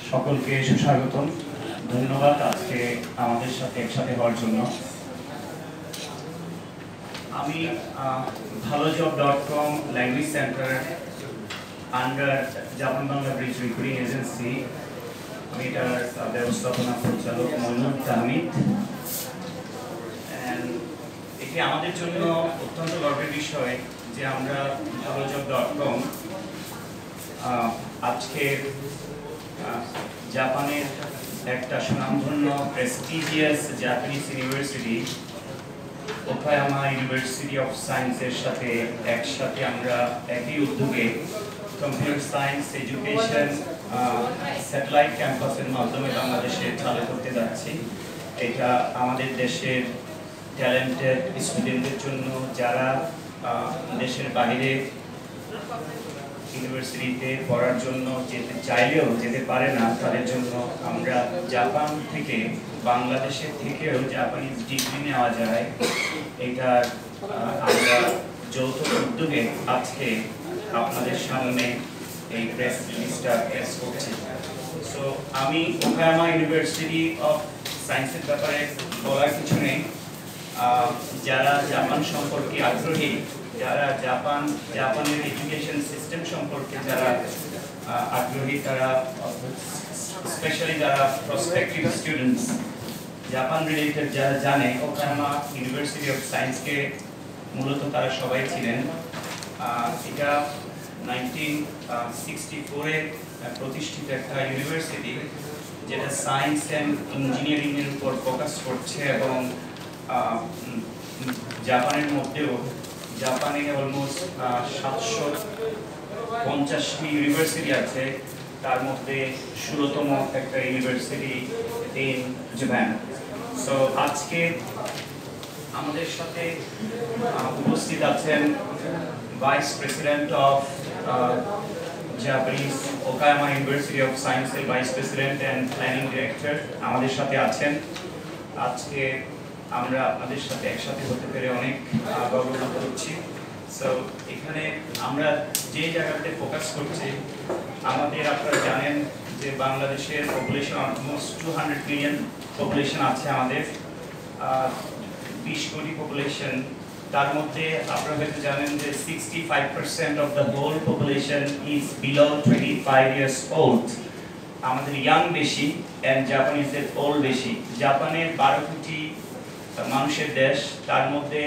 সকলকে সুস্বাগতম। ধন্যবাদ আজকে আমাদের সাথে একসাথে হওয়ার জন্য। আমি ভালোজব.com language centre under Japan Bangla bridge recruiting agency, আমি এটার ব্যবস্থাপনা পরিচালক মইনুল তাহমিদ। এটি আমাদের জন্য অত্যন্ত গর্বের বিষয় যে আমরা ভালোজব.com আজকে জাপানের একটা সুনামধন্য prestigious Japanese university Okayama university of সায়েন্সের সাথে একসাথে আমরা একই উদ্যোগে কম্পিউটার সায়েন্স এডুকেশন স্যাটেলাইট ক্যাম্পাসের মাধ্যমে বাংলাদেশে চালু করতে যাচ্ছি। এটা আমাদের দেশের ট্যালেন্টেড স্টুডেন্টদের জন্য যারা দেশের বাইরে ইউনিভার্সিটিতে পড়ার জন্য যেতে চাইলেও যেতে পারে না, তাদের জন্য আমরা জাপান থেকে বাংলাদেশের থেকেও জাপানিজ ডিগ্রি নেওয়া যায়। এটা আমরা যৌথ উদ্যোগে আজকে আপনাদের সামনে এই প্রেস রিলিজটা প্রেস করছি। সো আমি ওকায়ামা ইউনিভার্সিটি অফ সায়েন্সের ব্যাপারে বলার কিছু নেই। যারা জাপান সম্পর্কে আগ্রহী, যারা জাপানের এডুকেশন সিস্টেম সম্পর্কে যারা আগ্রহী, তারা স্পেশালি যারা প্রসপেক্টিভ স্টুডেন্টস জাপান রিলেটেড যারা জানে, ওকায়ামা ইউনিভার্সিটি অফ সায়েন্সকে মূলত তারা সবাই ছিলেন। এটা 1964-এ প্রতিষ্ঠিত একটা ইউনিভার্সিটি যেটা সায়েন্স অ্যান্ড ইঞ্জিনিয়ারিং এর উপর ফোকাস করছে এবং জাপানের মধ্যেও জাপানে অলমোস্ট 750টি ইউনিভার্সিটি আছে, তার মধ্যে 16তম একটা ইউনিভার্সিটি ইন জাপান। সো আজকে আমাদের সাথে উপস্থিত আছেন vice president of Japanese Okayama university of সায়েন্সের vice president and planning director আমাদের সাথে আছেন। আজকে আমরা আপনাদের সাথে একসাথে হতে পেরে অনেক গর্ববোধ করছি। সো এখানে আমরা যে জায়গাতে ফোকাস করছি, আমাদের আপনারা জানেন যে বাংলাদেশের পপুলেশন অলমোস্ট 200 মিলিয়ন পপুলেশন আছে আমাদের, 20 কোটি পপুলেশন। তার মধ্যে আপনারা হয়তো জানেন যে 65% of the whole population is below 25 years old. আমাদের ইয়াং বেশি অ্যান্ড জাপানিজদের ওল্ড বেশি। জাপানের 12 কোটি মানুষের দেশ, তার মধ্যে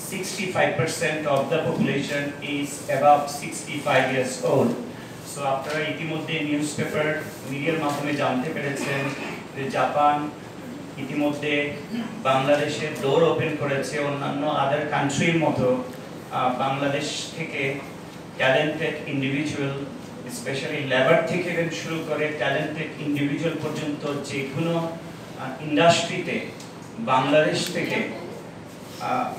65% of the population is above 65 years old. So আপনারা ইতিমধ্যে নিউজ পেপার মিডিয়ার মাধ্যমে জানতে পেরেছেন যে জাপান ইতিমধ্যে বাংলাদেশের ডোর ওপেন করেছে। অন্যান্য আদার কান্ট্রির মতো বাংলাদেশ থেকে ট্যালেন্টেড ইন্ডিভিজুয়াল, স্পেশালি লেবার থেকে শুরু করে ট্যালেন্টেড ইন্ডিভিজুয়াল পর্যন্ত যে কোনো ইন্ডাস্ট্রিতে বাংলাদেশ থেকে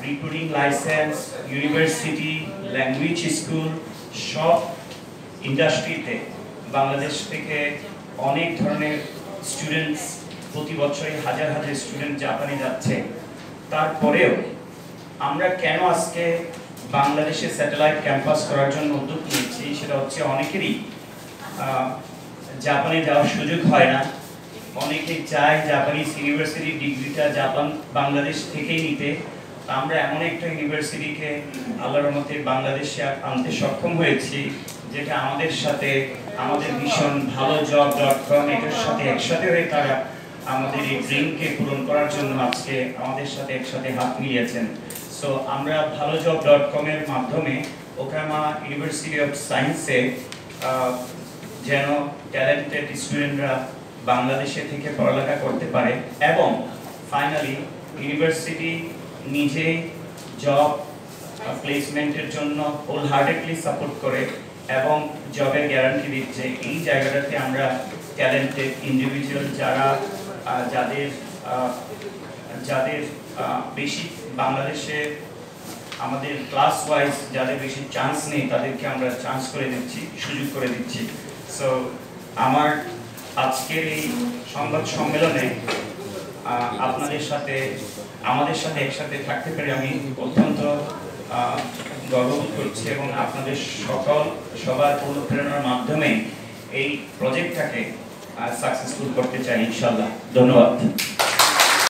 recruiting licence, university, language school, সব ইন্ডাস্ট্রিতে বাংলাদেশ থেকে অনেক ধরনের স্টুডেন্টস, প্রতি বছরই হাজার হাজার স্টুডেন্ট জাপানে যাচ্ছে। তারপরেও আমরা কেন আজকে বাংলাদেশে স্যাটেলাইট ক্যাম্পাস করার জন্য উদ্যোগ নিয়েছি, সেটা হচ্ছে অনেকেরই জাপানে যাওয়ার সুযোগ হয় না। অনেকে চায় জাপানিজ ইউনিভার্সিটির ডিগ্রিটা বাংলাদেশ থেকেই নিতে। আমরা এমন একটা ইউনিভার্সিটিকে আল্লাহর রহমতে বাংলাদেশে আনতে সক্ষম হয়েছি, যেটা আমাদের সাথে আমাদের ভীষণ ভালোজব.com এটার সাথে একসাথে হয়ে তারা আমাদের এই ড্রিমকে পূরণ করার জন্য আজকে আমাদের সাথে একসাথে হাত মিলিয়েছেন। সো আমরা ভালোজব.com এর মাধ্যমে ওকায়ামা ইউনিভার্সিটি অফ সায়েন্সে যেন ট্যালেন্টেড স্টুডেন্টরা বাংলাদেশে থেকে পড়ালেখা করতে পারে এবং ফাইনালি ইউনিভার্সিটি নিজে জব প্লেসমেন্টের জন্য হোল হার্টেডলি সাপোর্ট করে এবং জবের গ্যারান্টি দিচ্ছে। এই জায়গাটাতে আমরা ট্যালেন্টেড ইন্ডিভিজুয়াল যাদের বেশি বাংলাদেশে আমাদের ক্লাস ওয়াইজ যাদের বেশি চান্স নেই, তাদেরকে আমরা চান্স করে দিচ্ছি, সুযোগ করে দিচ্ছি। সো আমার আজকের এই সংবাদ সম্মেলনে আমাদের সাথে একসাথে থাকতে পেরে আমি অত্যন্ত গর্ববোধ করছি এবং আপনাদের সবার অনুপ্রেরণার মাধ্যমে এই প্রজেক্টটাকে সাকসেসফুল করতে চাই ইনশাআল্লাহ। ধন্যবাদ।